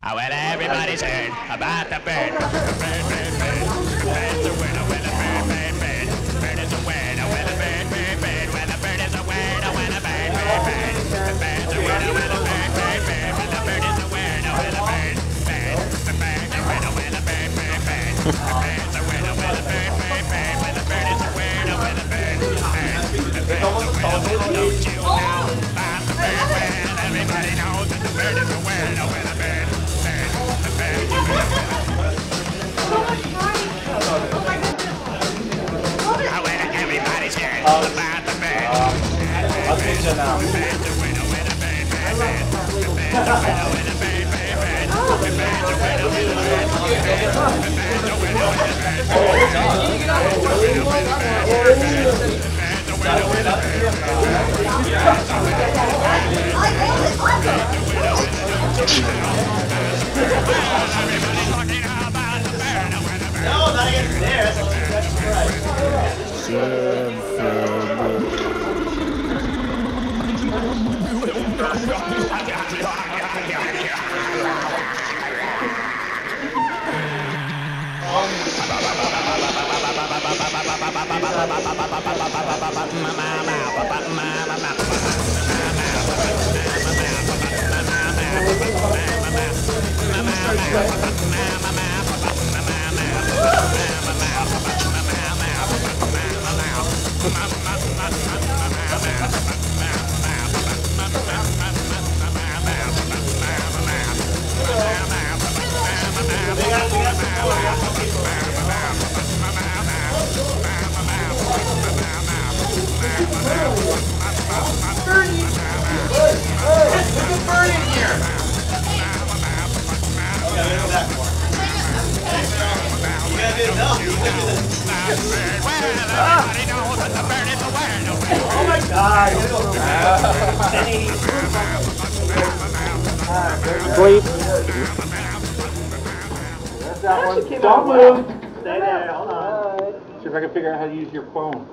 Oh, well, everybody's heard about the bird. Bird, bird, bird, bird. Bird's a word, oh, well, a bird, bird, bird. Bird is a word, oh, well, a bird, bird, bird. Well, a bird is a word, oh, well, a bird, bird, bird. The bird's a word, oh, well, a bird, bird, bird. Well, the bird is a word, oh, well, a bird, bird. The bird's a word, oh, well, a bird, bird, bird. The bird's a word, oh, well, a bird, bird, bird. Well, the bird is a word, oh, well, a bird, bird. The bird's a word, oh, well, don't you know about the bird? Well, everybody knows that the bird is a word, oh, well, a bird. Everybody's hearing all about the bird. I'll teach you now. No, not against there. That's right. Oh my God! Sleep. That's that one. Don't move. Stay there. Hold on. See if I can figure out how to use your phone.